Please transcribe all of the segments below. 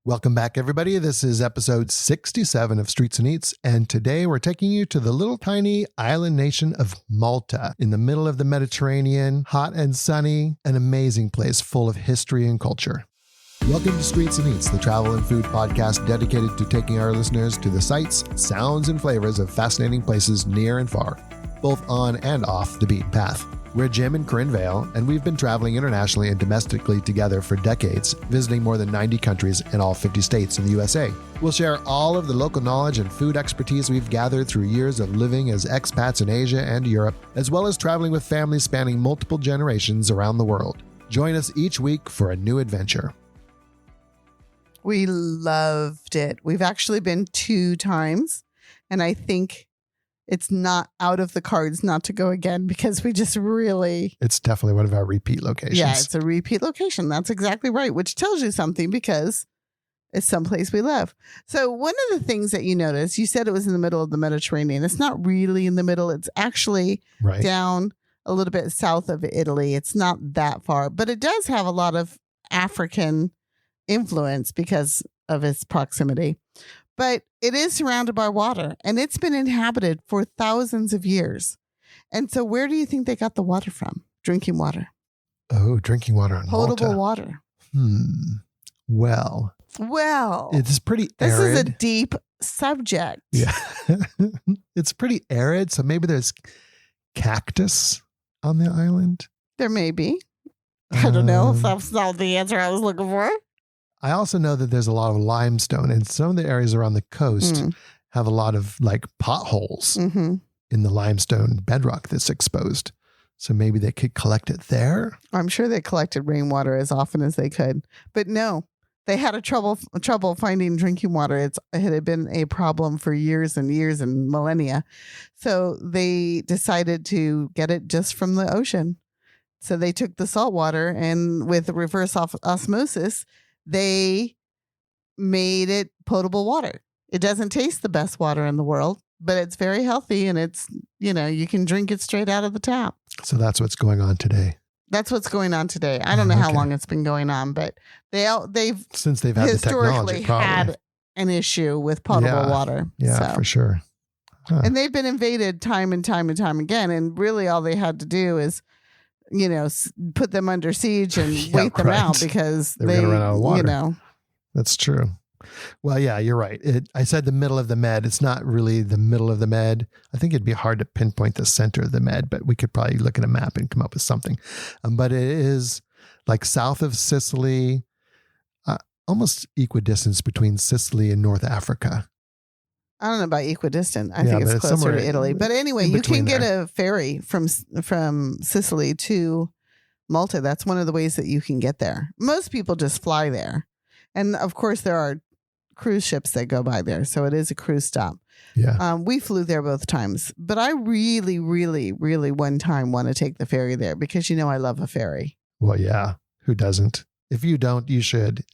Welcome back, everybody. This is episode 67 of Streets and Eats, and today we're taking you to the little tiny island nation of Malta in the middle of the Mediterranean, hot and sunny, an amazing place full of history and culture. Welcome to Streets and Eats, the travel and food podcast dedicated to taking our listeners to the sights, sounds, and flavors of fascinating places near and far, both on and off the beaten path. We're Jim and Corinne Vale, and we've been traveling internationally and domestically together for decades, visiting more than 90 countries and all 50 states in the USA. We'll share all of the local knowledge and food expertise we've gathered through years of living as expats in Asia and Europe, as well as traveling with families spanning multiple generations around the world. Join us each week for a new adventure. We loved it. We've actually been 2 times, and I think it's not out of the cards not to go again because we just really... It's definitely one of our repeat locations. Yeah, it's a repeat location. That's exactly right, which tells you something because it's someplace we love. So one of the things that you notice, you said it was in the middle of the Mediterranean. It's not really in the middle. It's actually down a little bit south of Italy. It's not that far, but it does have a lot of African influence because of its proximity. But it is surrounded by water, and it's been inhabited for thousands of years. And so where do you think they got the water from? Drinking water. Oh, drinking water in Malta. Potable water. Well, it's pretty arid. This is a deep subject. Yeah. It's pretty arid, so maybe there's cactus on the island. There may be. I don't know if that's not the answer I was looking for. I also know that there's a lot of limestone, and some of the areas around the coast have a lot of like potholes in the limestone bedrock that's exposed. So maybe they could collect it there. I'm sure they collected rainwater as often as they could, but no, they had a trouble finding drinking water. It had been a problem for years and years and millennia. So they decided to get it just from the ocean. So they took the salt water and with reverse osmosis, they made it potable water. It doesn't taste the best water in the world, but it's very healthy and it's, you can drink it straight out of the tap. So that's what's going on today. That's what's going on today. I don't know how long it's been going on, but they've since they've had the technology, probably had an issue with potable water. Yeah, for sure. Huh. And they've been invaded time and time and time again. And really all they had to do is put them under siege and wait them out because they were going to run out of water. That's true. Well, yeah, you're right. I said the middle of the Med. It's not really the middle of the Med. I think it'd be hard to pinpoint the center of the Med, but we could probably look at a map and come up with something. But it is like south of Sicily, almost equidistance between Sicily and North Africa. I don't know about equidistant. I think it's closer to Italy. But anyway, you can get a ferry from Sicily to Malta. That's one of the ways that you can get there. Most people just fly there. And of course, there are cruise ships that go by there. So it is a cruise stop. Yeah. We flew there both times. But I really, really, really one time want to take the ferry there because, I love a ferry. Well, yeah. Who doesn't? If you don't, you should.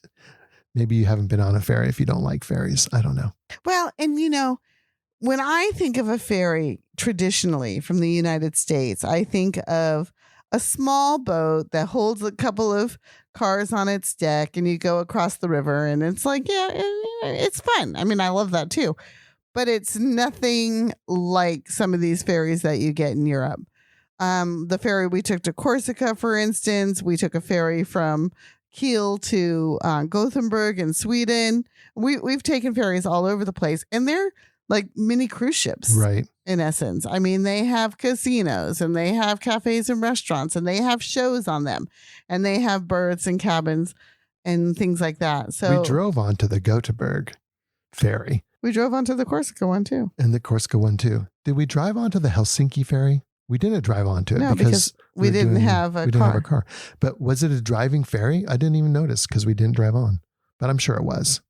Maybe you haven't been on a ferry if you don't like ferries. I don't know. Well, and when I think of a ferry traditionally from the United States, I think of a small boat that holds a couple of cars on its deck and you go across the river and it's like, it's fun. I mean, I love that too. But it's nothing like some of these ferries that you get in Europe. The ferry we took to Corsica, for instance, we took a ferry from Kiel to Gothenburg in Sweden. We've taken ferries all over the place, and they're like mini cruise ships, right? In essence, I mean, they have casinos and they have cafes and restaurants, and they have shows on them, and they have berths and cabins and things like that. So we drove onto the Gothenburg ferry. We drove onto the Corsica one too, and the Corsica one too. Did we drive onto the Helsinki ferry? We didn't drive onto it because we didn't have a car. But was it a driving ferry? I didn't even notice because we didn't drive on. But I'm sure it was.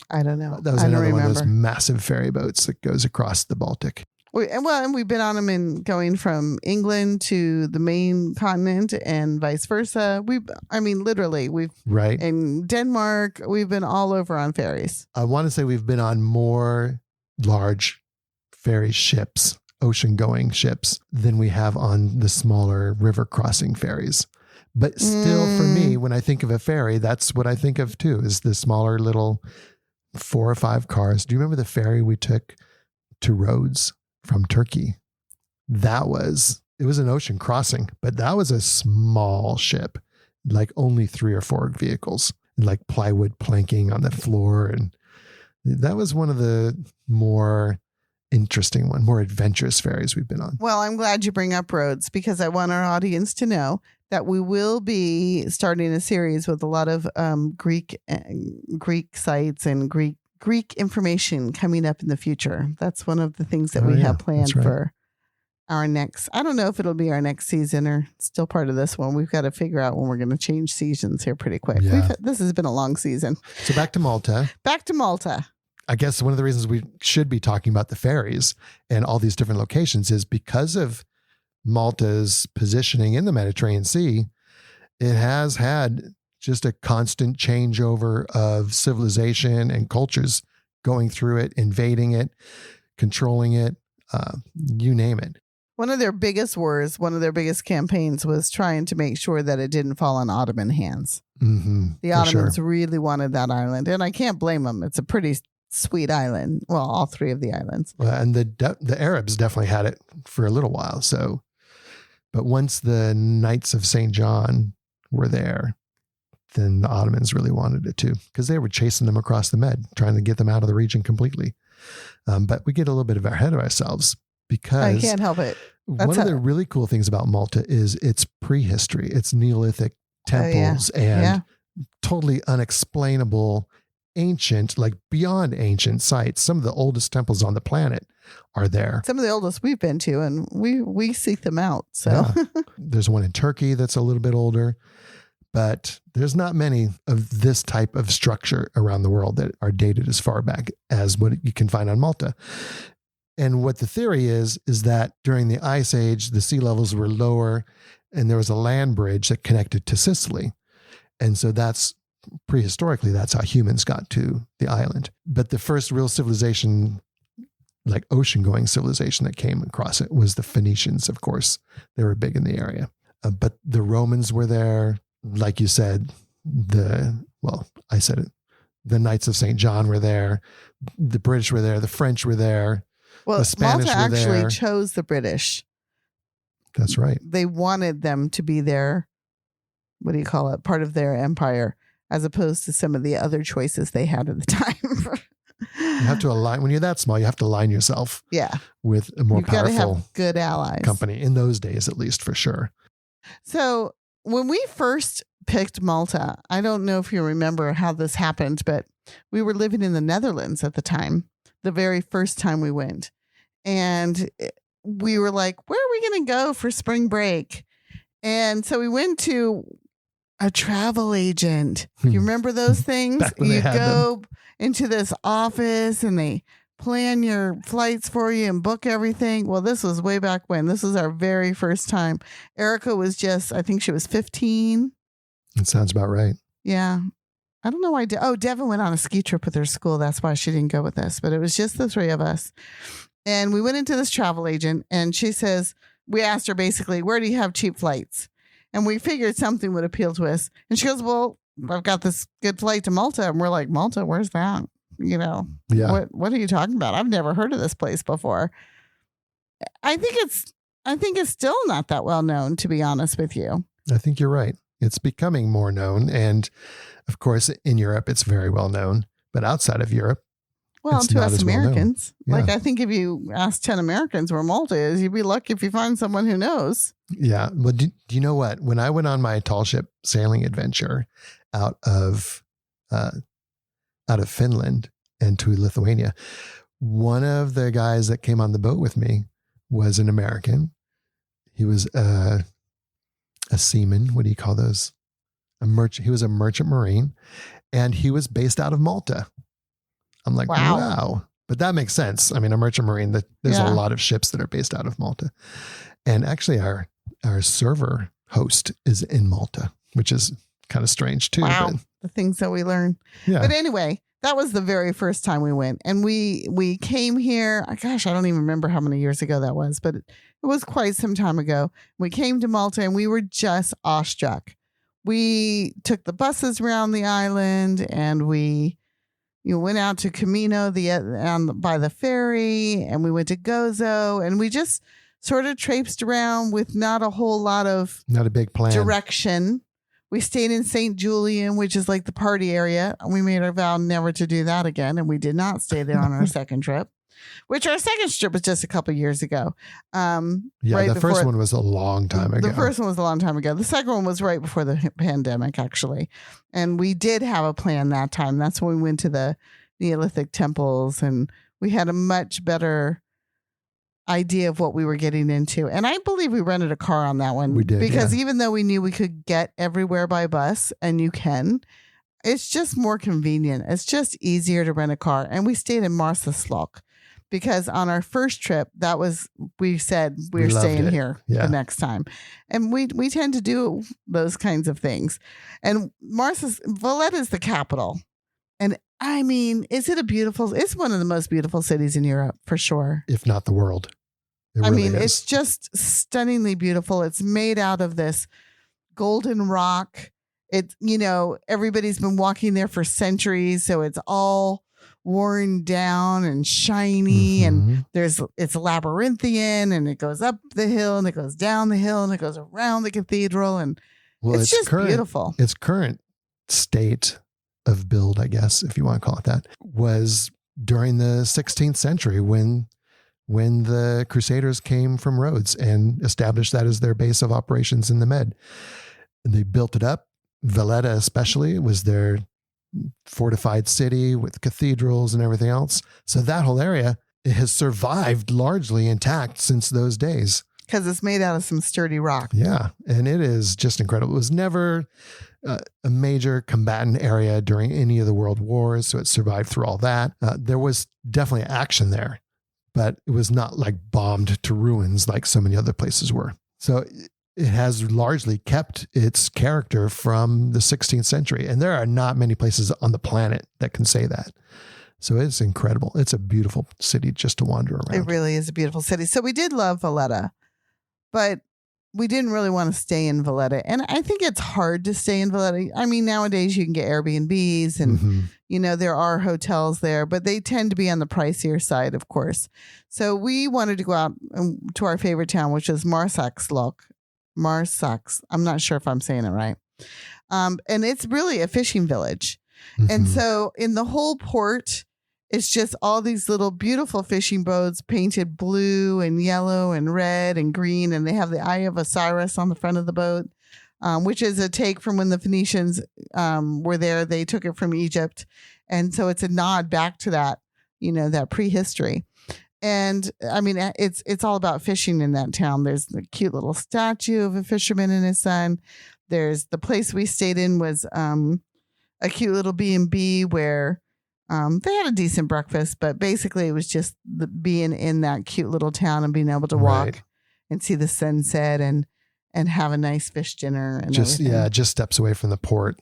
I don't know. That was another one of those massive ferry boats that goes across the Baltic. And we've been on them going from England to the main continent and vice versa. Literally, we've in Denmark. We've been all over on ferries. I want to say we've been on more large ferry ships, ocean-going ships, than we have on the smaller river-crossing ferries. But still, for me, when I think of a ferry, that's what I think of too, is the smaller little 4 or 5 cars. Do you remember the ferry we took to Rhodes from Turkey? It was an ocean crossing, but that was a small ship, like only 3 or 4 vehicles, like plywood planking on the floor. And that was one of the more interesting more adventurous ferries we've been on. Well, I'm glad you bring up Rhodes, because I want our audience to know that we will be starting a series with a lot of Greek sites and Greek information coming up in the future. That's one of the things that we have planned for our next. I don't know if it'll be our next season or still part of this one. We've got to figure out when we're going to change seasons here pretty quick. Yeah. This has been a long season. So back to Malta. I guess one of the reasons we should be talking about the ferries and all these different locations is because of Malta's positioning in the Mediterranean Sea. It has had just a constant changeover of civilization and cultures going through it, invading it, controlling it, you name it. One of their biggest wars, one of their biggest campaigns was trying to make sure that it didn't fall in Ottoman hands. Mm-hmm, the Ottomans really wanted that island, and I can't blame them. It's a pretty sweet island. Well, all 3 of the islands. And the Arabs definitely had it for a little while. So, but once the Knights of St. John were there, then the Ottomans really wanted it too, because they were chasing them across the Med, trying to get them out of the region completely. But we get a little bit ahead of ourselves, because I can't help it. One of the really cool things about Malta is its prehistory, its Neolithic temples and totally unexplainable, ancient, like beyond ancient sites. Some of the oldest temples on the planet are there. Some of the oldest we've been to, and we seek them out. So there's one in Turkey that's a little bit older, but there's not many of this type of structure around the world that are dated as far back as what you can find on Malta. And what the theory is that during the Ice Age, the sea levels were lower and there was a land bridge that connected to Sicily. And so prehistorically, that's how humans got to the island. But the first real civilization, like ocean-going civilization that came across it, was the Phoenicians, of course. They were big in the area. But the Romans were there. Like you said, I said it. The Knights of St. John were there. The British were there. The French were there. Well, the Spanish Malta were actually there. chose the British. That's right. They wanted them to be their, part of their empire, as opposed to some of the other choices they had at the time. You have to align, when you're that small, you have to align yourself with a more powerful have good allies. Company, in those days, at least, for sure. So when we first picked Malta, I don't know if you remember how this happened, but we were living in the Netherlands at the time, the very first time we went. And we were like, where are we going to go for spring break? And so we went to a travel agent. You remember those things? You go into this office and they plan your flights for you and book everything. Well, this was way back when. This was our very first time. Erica was I think she was 15. It sounds about right. Yeah. I don't know why. Devin went on a ski trip with her school. That's why she didn't go with us. But it was just the 3 of us. And we went into this travel agent and she says, we asked her basically, where do you have cheap flights? And we figured something would appeal to us. And she goes, well, I've got this good flight to Malta. And we're like, Malta, where's that? What are you talking about? I've never heard of this place before. I think it's still not that well known, to be honest with you. I think you're right. It's becoming more known. And of course, in Europe, it's very well known. But outside of Europe, well, to us Americans, I think if you ask 10 Americans where Malta is, you'd be lucky if you find someone who knows. Yeah. Well, do you know what? When I went on my tall ship sailing adventure out of Finland and to Lithuania, one of the guys that came on the boat with me was an American. He was a seaman. What do you call those? A merchant. He was a merchant marine, and he was based out of Malta. I'm like, wow. But that makes sense. I mean, a merchant marine, there's a lot of ships that are based out of Malta. And actually our server host is in Malta, which is kind of strange too. Wow. But, the things that we learn. Yeah. But anyway, that was the very first time we went. And we came here. Gosh, I don't even remember how many years ago that was, but it was quite some time ago. We came to Malta and we were just awestruck we took the buses around the island, and we went out to Camino by the ferry, and we went to Gozo, and we just sort of traipsed around with not a whole lot of not a big plan direction. We stayed in St. Julien, which is like the party area. We made our vow never to do that again, and we did not stay there on our second trip. Which our second trip was just a couple years ago. The first one was a long time ago. The first one was a long time ago. The second one was right before the pandemic, actually. And we did have a plan that time. That's when we went to the Neolithic temples, and we had a much better idea of what we were getting into. And I believe we rented a car on that one. We did. Because even though we knew we could get everywhere by bus, and you can, it's just more convenient. It's just easier to rent a car. And we stayed in Marsasxlok. Because on our first trip, we said we're staying here the next time. And we tend to do those kinds of things. And Valletta is the capital. And I mean, it's one of the most beautiful cities in Europe, for sure. If not the world. It is. It's just stunningly beautiful. It's made out of this golden rock. It's, everybody's been walking there for centuries. So it's all worn down and shiny, and it's labyrinthian, and it goes up the hill, and it goes down the hill, and it goes around the cathedral, and it's just beautiful. Its current state of build, I guess, if you want to call it that, was during the 16th century when the Crusaders came from Rhodes and established that as their base of operations in the Med. And they built it up. Valletta especially was their fortified city with cathedrals and everything else. So that whole area has survived largely intact since those days. Because it's made out of some sturdy rock. Yeah. And it is just incredible. It was never a major combatant area during any of the world wars. So it survived through all that. There was definitely action there, but it was not like bombed to ruins like so many other places were. So it has largely kept its character from the 16th century. And there are not many places on the planet that can say that. So it's incredible. It's a beautiful city just to wander around. It really is a beautiful city. So we did love Valletta, but we didn't really want to stay in Valletta. And I think it's hard to stay in Valletta. I mean, nowadays you can get Airbnbs and, there are hotels there, but they tend to be on the pricier side, of course. So we wanted to go out to our favorite town, which is Marsasxlok. I'm not sure if I'm saying it right. And it's really a fishing village. And so in the whole port, it's just all these little beautiful fishing boats painted blue and yellow and red and green. And they have the Eye of Osiris on the front of the boat, which is a take from when the Phoenicians were there. They took it from Egypt. And so it's a nod back to that, that prehistory. And I mean, it's all about fishing in that town. There's the cute little statue of a fisherman and his son. There's the place we stayed in was a cute little B&B where they had a decent breakfast, but basically it was just being in that cute little town and being able to walk and see the sunset and have a nice fish dinner. And just steps away from the port.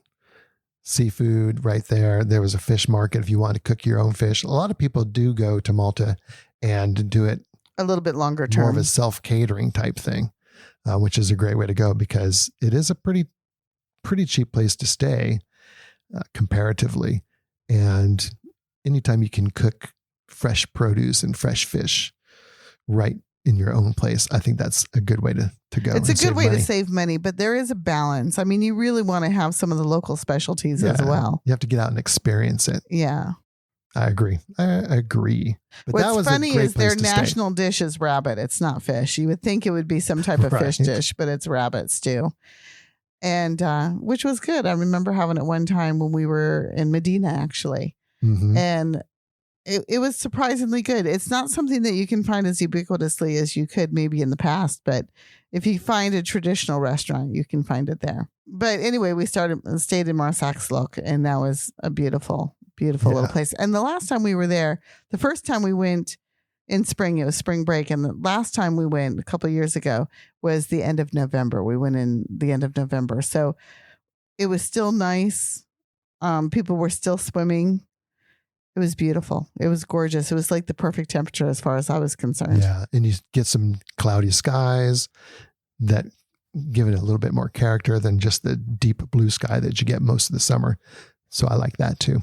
Seafood right there. There was a fish market if you want to cook your own fish. A lot of people do go to Malta and do it a little bit longer term, more of a self-catering type thing, which is a great way to go because it is a pretty cheap place to stay comparatively. And anytime you can cook fresh produce and fresh fish right in your own place, I think that's a good way to go. It's a good way to save money, but there is a balance. I mean, you really want to have some of the local specialties as well. You have to get out and experience it. Yeah. I agree. But what's funny is their national dish is rabbit. It's not fish. You would think it would be some type of fish dish, but it's rabbit stew. And which was good. I remember having it one time when we were in Mdina, actually. And it was surprisingly good. It's not something that you can find as ubiquitously as you could maybe in the past, but if you find a traditional restaurant, you can find it there. But anyway, we stayed in Marsasxlok, and that was a beautiful little place. And the last time we were there, the first time we went in spring, it was spring break. And the last time we went a couple of years ago was the end of November. We went in the end of November. So it was still nice. People were still swimming. It was beautiful. It was gorgeous. It was like the perfect temperature as far as I was concerned. Yeah. And you get some cloudy skies that give it a little bit more character than just the deep blue sky that you get most of the summer. So I like that too.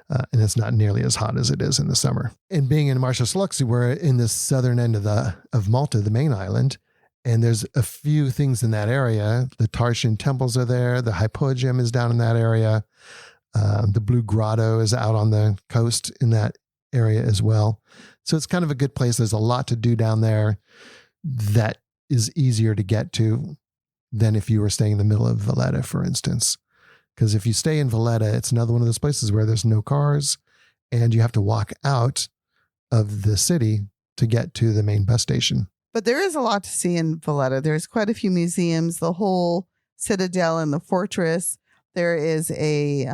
And it's not nearly as hot as it is in the summer. And being in Marsasxlok, we're in the southern end of Malta, the main island. And there's a few things in that area. The Tarshan temples are there. The Hypogeum is down in that area. The Blue Grotto is out on the coast in that area as well. So it's kind of a good place. There's a lot to do down there that is easier to get to than if you were staying in the middle of Valletta, for instance. Because if you stay in Valletta, it's another one of those places where there's no cars and you have to walk out of the city to get to the main bus station. But there is a lot to see in Valletta. There's quite a few museums, the whole citadel and the fortress. There is a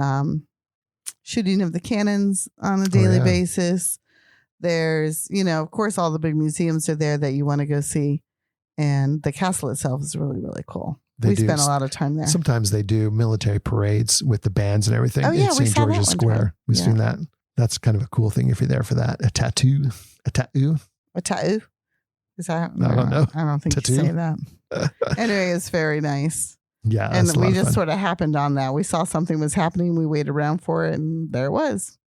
shooting of the cannons on a daily basis. There's, of course, all the big museums are there that you want to go see. And the castle itself is really, really cool. We spent a lot of time there. Sometimes they do military parades with the bands and everything in St. George's Square. We've seen that. That's kind of a cool thing if you're there for that. A tattoo. Is that? I don't know. I don't think you say that. Anyway, it's very nice. Yeah. And we just sort of happened on that. We saw something was happening. We waited around for it and there it was.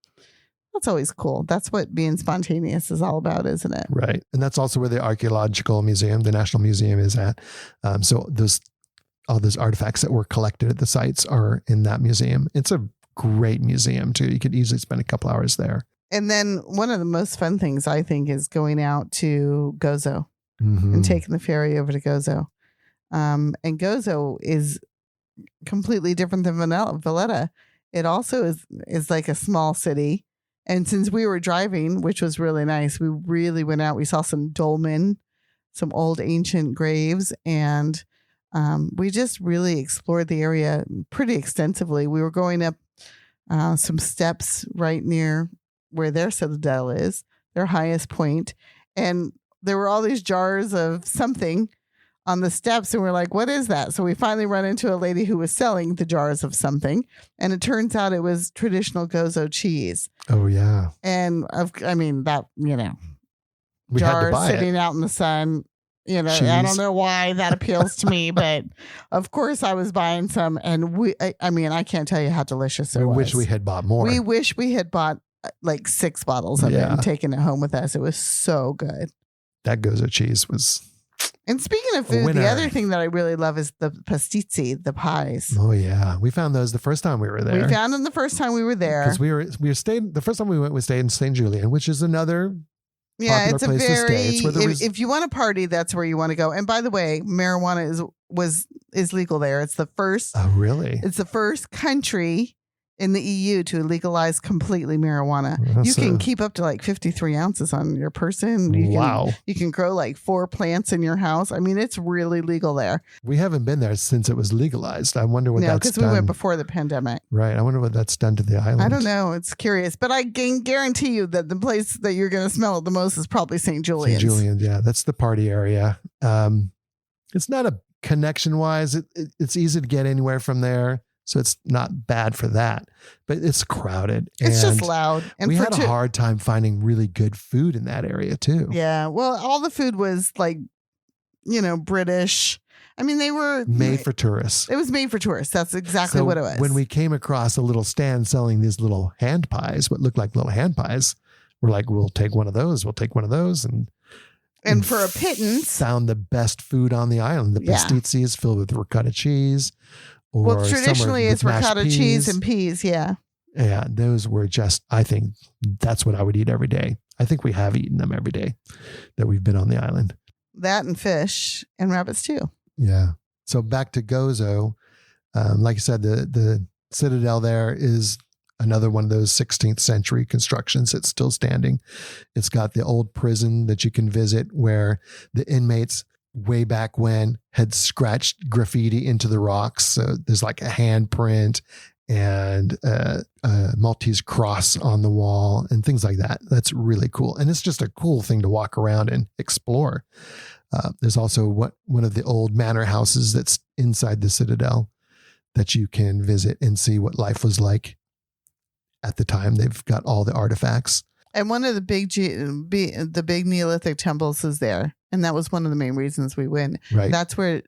That's always cool. That's what being spontaneous is all about, isn't it? Right. And that's also where the Archaeological Museum, the National Museum, is at. So all those artifacts that were collected at the sites are in that museum. It's a great museum too. You could easily spend a couple hours there. And then one of the most fun things I think is going out to Gozo and taking the ferry over to Gozo. And Gozo is completely different than Valletta. It also is like a small city. And since we were driving, which was really nice, we really went out. We saw some dolmen, some old ancient graves, and we just really explored the area pretty extensively. We were going up some steps right near where their citadel is, their highest point. And there were all these jars of something on the steps. And we're like, what is that? So we finally run into a lady who was selling the jars of something. And it turns out it was traditional Gozo cheese. Oh, yeah. And that, we jar had to buy sitting out in the sun. Cheese. I don't know why that appeals to me, but of course I was buying some. And I can't tell you how delicious it was. We wish we had bought more. We wish we had bought like 6 bottles of it and taken it home with us. It was so good. That Gozo cheese was. And speaking of food, the other thing that I really love is the pastizi, the pies. Oh yeah, we found those the first time we were there. We found them the first time we were there because we stayed the first time we stayed in St. Julien, which is another. Yeah, it's a very. If you want to party, that's where you want to go. And by the way, marijuana is legal there. It's the first. Oh really? It's the first country in the EU to legalize completely marijuana. You can keep up to like 53 ounces on your person. You can grow like 4 plants in your house. I mean, it's really legal there. We haven't been there since it was legalized. I wonder what that's done. Because we went before the pandemic. Right. I wonder what that's done to the island. I don't know. It's curious. But I can guarantee you that the place that you're going to smell it the most is probably St. Julian's. St. Julian's, yeah. That's the party area. It's not a connection-wise. It's easy to get anywhere from there. So it's not bad for that, but it's crowded. It's just loud. And we had a hard time finding really good food in that area too. Yeah. Well, all the food was like, British. I mean, they were made for tourists. It was made for tourists. That's exactly what it was. When we came across a little stand selling these little hand pies, what looked like little hand pies, we're like, we'll take one of those. We'll take one of those. And for a pittance, found the best food on the island. The pastizi is filled with ricotta cheese. Well, traditionally it's ricotta cheese and peas. Yeah. Yeah. Those were I think that's what I would eat every day. I think we have eaten them every day that we've been on the island. That and fish and rabbits too. Yeah. So back to Gozo. Like I said, the citadel there is another one of those 16th century constructions that's still standing. It's got the old prison that you can visit where the inmates way back when had scratched graffiti into the rocks. So there's like a handprint and a Maltese cross on the wall and things like that. That's really cool. And it's just a cool thing to walk around and explore. There's also one of the old manor houses that's inside the citadel that you can visit and see what life was like at the time. They've got all the artifacts. And one of the big Neolithic temples is there. And that was one of the main reasons we went. Right. That's where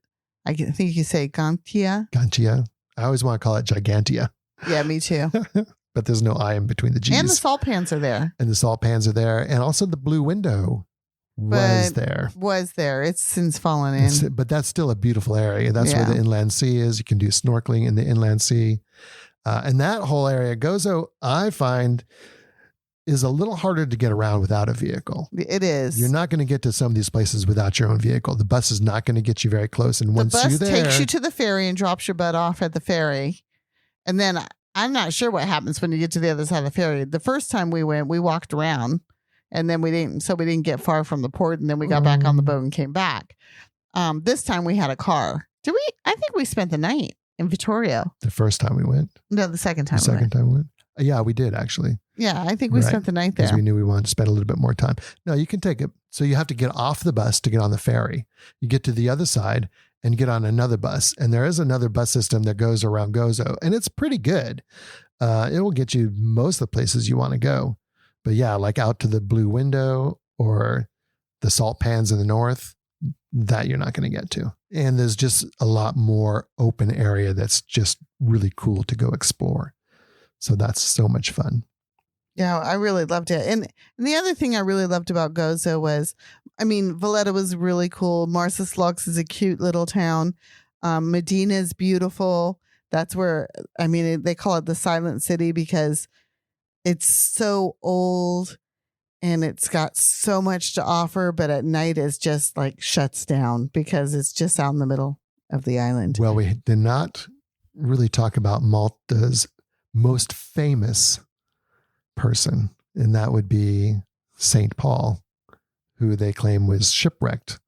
I think you say Gantia. Gantia. I always want to call it Gigantia. Yeah, me too. But there's no I in between the G's. And the salt pans are there. And the salt pans are there. And also the blue window was there. It's since fallen in. But that's still a beautiful area. That's where the inland sea is. You can do snorkeling in the inland sea. And that whole area, Gozo, I find, is a little harder to get around without a vehicle. It is. You're not going to get to some of these places without your own vehicle. The bus is not going to get you very close. And once you're there, the bus takes you to the ferry and drops your butt off at the ferry. And then I'm not sure what happens when you get to the other side of the ferry. The first time we went, we walked around, and then we didn't get far from the port, and then we got back on the boat and came back. This time we had a car. Did we? I think we spent the night in Vittorio. The first time we went? No, the second time. We went. Yeah, we did actually. Yeah, I think we spent the night there. Because we knew we wanted to spend a little bit more time. No, you can take it. So you have to get off the bus to get on the ferry. You get to the other side and get on another bus. And there is another bus system that goes around Gozo. And it's pretty good. It will get you most of the places you want to go. But yeah, like out to the blue window or the salt pans in the north, that you're not going to get to. And there's just a lot more open area that's just really cool to go explore. So that's so much fun. Yeah, I really loved it. And the other thing I really loved about Gozo was, Valletta was really cool. Marsasxlok is a cute little town. Mdina is beautiful. That's where, they call it the Silent City because it's so old and it's got so much to offer, but at night it's just like shuts down because it's just out in the middle of the island. Well, we did not really talk about Malta's most famous person, and that would be St. Paul, who they claim was shipwrecked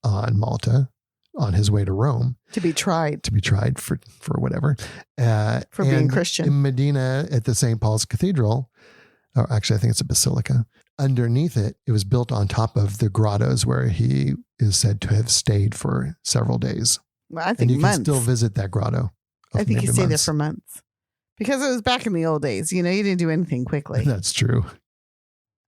on Malta on his way to Rome. To be tried for whatever. For being Christian. In Mdina at the St. Paul's Cathedral, or actually I think it's a basilica, underneath it, it was built on top of the grottos where he is said to have stayed for several days. Well, I think months. Can still visit that grotto. I think he stayed there for months. Because it was back in the old days, you didn't do anything quickly. That's true.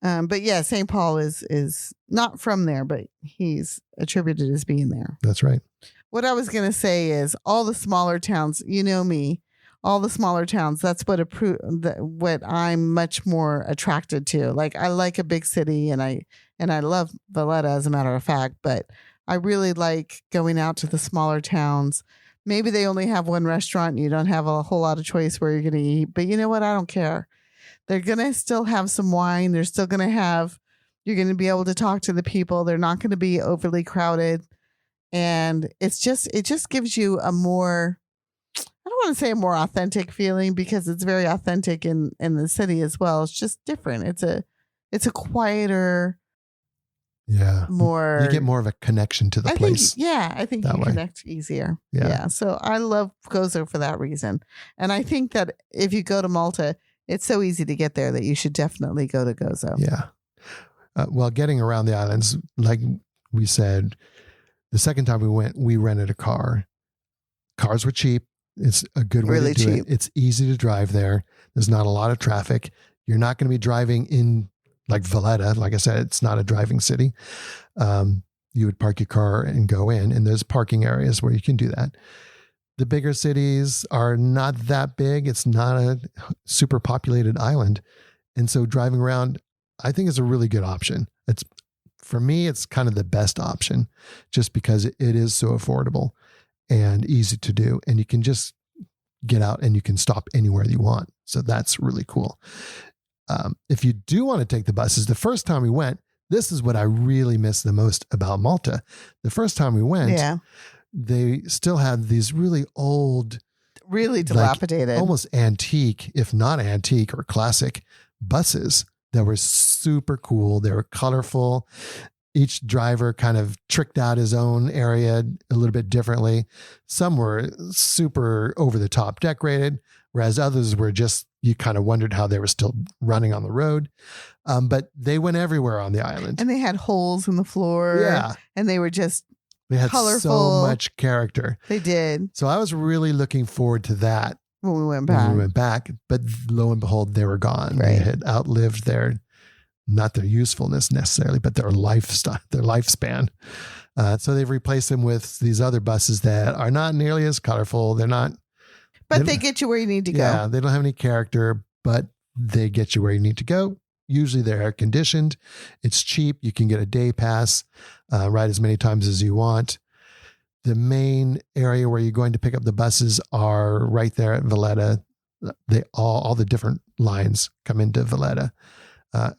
But yeah, St. Paul is not from there, but he's attributed as being there. That's right. What I was going to say is all the smaller towns, me, all the smaller towns, that's what I'm much more attracted to. Like I like a big city and I love Valletta as a matter of fact, but I really like going out to the smaller towns. Maybe they only have one restaurant and you don't have a whole lot of choice where you're going to eat. But you know what? I don't care. They're going to still have some wine. They're still going to you're going to be able to talk to the people. They're not going to be overly crowded. And it just gives you a more, I don't want to say a more authentic feeling because it's very authentic in the city as well. It's just different. It's a quieter, more. You get more of a connection to the place. I think you connect easier. Yeah. So I love Gozo for that reason. And I think that if you go to Malta, it's so easy to get there that you should definitely go to Gozo. Yeah. Well, getting around the islands, like we said, the second time we went, we rented a car. Cars were cheap. It's a good way to do it. It's easy to drive there. There's not a lot of traffic. You're not going to be driving in like Valletta. Like I said, it's not a driving city. You would park your car and go in, and there's parking areas where you can do that. The bigger cities are not that big. It's not a super populated island. And so driving around, I think is a really good option. For me, it's kind of the best option just because it is so affordable and easy to do. And you can just get out and you can stop anywhere you want. So that's really cool. If you do want to take the buses, the first time we went, this is what I really miss the most about Malta. The first time we went, they still had these really old, really dilapidated, almost antique, if not antique or classic buses that were super cool. They were colorful. Each driver kind of tricked out his own area a little bit differently. Some were super over the top decorated, whereas others were just, you kind of wondered how they were still running on the road. But they went everywhere on the island. And they had holes in the floor. Yeah. And they were just they had colorful. So much character. They did. So I was really looking forward to that. When we went back, but lo and behold, they were gone. Right. They had outlived not their usefulness necessarily, but their lifestyle, their lifespan. So they've replaced them with these other buses that are not nearly as colorful. But they get you where you need to go. Yeah, they don't have any character, but they get you where you need to go. Usually they're air conditioned. It's cheap. You can get a day pass, ride as many times as you want. The main area where you're going to pick up the buses are right there at Valletta. All the different lines come into Valletta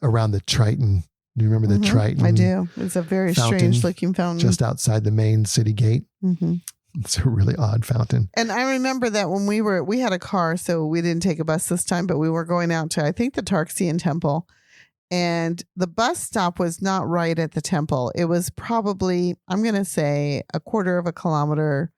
around the Triton. Do you remember the Triton? I do. It's a very strange looking fountain. Just outside the main city gate. Mm-hmm. It's a really odd fountain. And I remember that when we had a car, so we didn't take a bus this time, but we were going out to, I think, the Tarxian Temple. And the bus stop was not right at the temple. It was probably, I'm going to say, a quarter of a kilometer,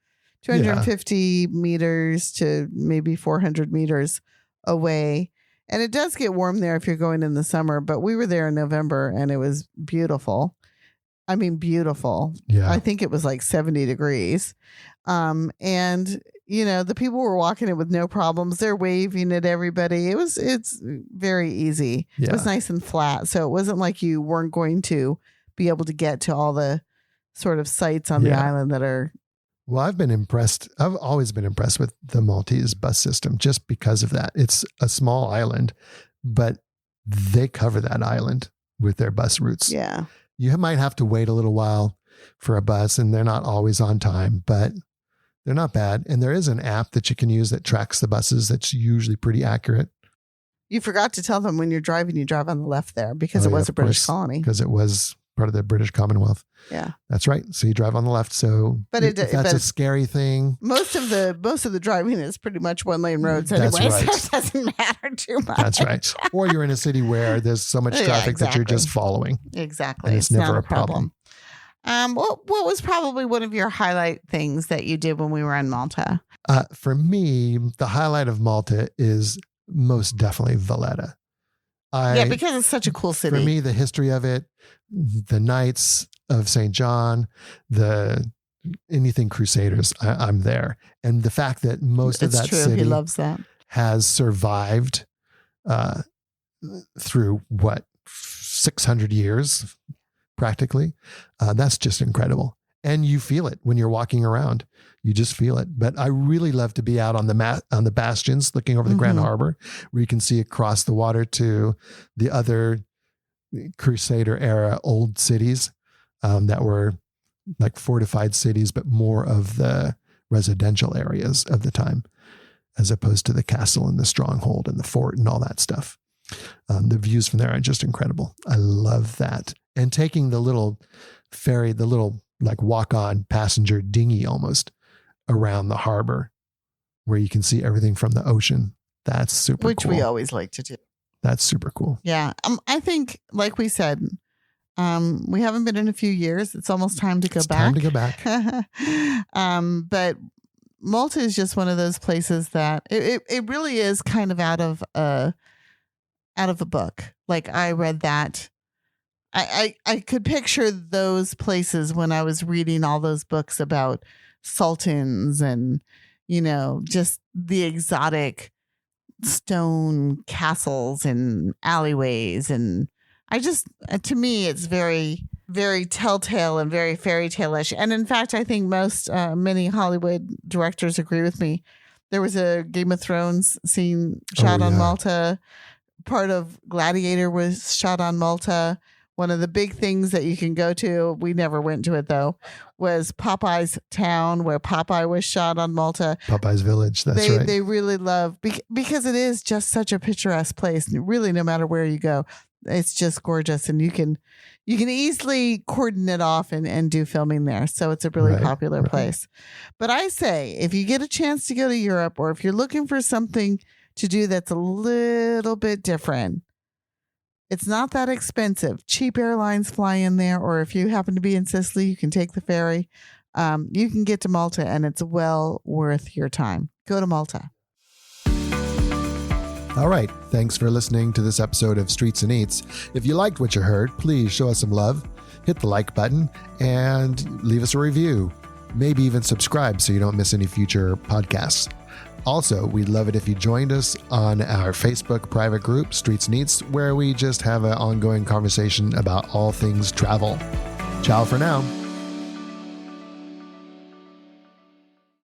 250 meters to maybe 400 meters away. And it does get warm there if you're going in the summer, but we were there in November and it was beautiful. I mean, beautiful. Yeah. I think it was like 70 degrees. And, the people were walking it with no problems. They're waving at everybody. It's very easy. Yeah. It was nice and flat. So it wasn't like you weren't going to be able to get to all the sort of sites on the island that are. Well, I've been impressed. I've always been impressed with the Maltese bus system just because of that. It's a small island, but they cover that island with their bus routes. Yeah. You might have to wait a little while for a bus and they're not always on time, but they're not bad. And there is an app that you can use that tracks the buses that's usually pretty accurate. You forgot to tell them when you're driving, you drive on the left there because it was a British colony. Because it was part of the British Commonwealth. Yeah. That's right. So you drive on the left. So if that's a scary thing. Most of the driving is pretty much one lane roads anyway. That's right. So it doesn't matter too much. That's right. Or you're in a city where there's so much traffic that you're just following. Exactly. And it's never a problem. What was probably one of your highlight things that you did when we were in Malta? For me, the highlight of Malta is most definitely Valletta. Because it's such a cool city. For me, the history of it, the Knights of St. John, anything Crusaders, I'm there. And the fact that most of that city he loves that. Has survived through 600 years, practically. That's just incredible. And you feel it when you're walking around. You just feel it. But I really love to be out on the bastions looking over the Grand Harbor, where you can see across the water to the other Crusader era old cities that were like fortified cities, but more of the residential areas of the time, as opposed to the castle and the stronghold and the fort and all that stuff. The views from there are just incredible. I love that. And taking the little ferry, the little like walk-on passenger dinghy almost around the harbor where you can see everything from the ocean. That's super cool. Which we always like to do. That's super cool. Yeah. I think, like we said, we haven't been in a few years. It's almost time to go back. Time to go back. But Malta is just one of those places that it really is kind of out of a book. Like I read that. I could picture those places when I was reading all those books about sultans and, just the exotic stone castles and alleyways. And to me, it's very, very telltale and very fairy tale-ish. And in fact, I think many Hollywood directors agree with me. There was a Game of Thrones scene shot on Malta. Part of Gladiator was shot on Malta. One of the big things that you can go to, we never went to it though, was Popeye's town where Popeye was shot on Malta. Popeye's village, that's right. They really love, because it is just such a picturesque place. Really, no matter where you go, it's just gorgeous. And you can easily cordon it off and do filming there. So it's a really popular place. But I say, if you get a chance to go to Europe, or if you're looking for something to do that's a little bit different, it's not that expensive. Cheap airlines fly in there, or if you happen to be in Sicily, you can take the ferry. You can get to Malta, and it's well worth your time. Go to Malta. All right. Thanks for listening to this episode of Streets and Eats. If you liked what you heard, please show us some love, hit the like button, and leave us a review. Maybe even subscribe so you don't miss any future podcasts. Also, we'd love it if you joined us on our Facebook private group, Streets and Eats, where we just have an ongoing conversation about all things travel. Ciao for now.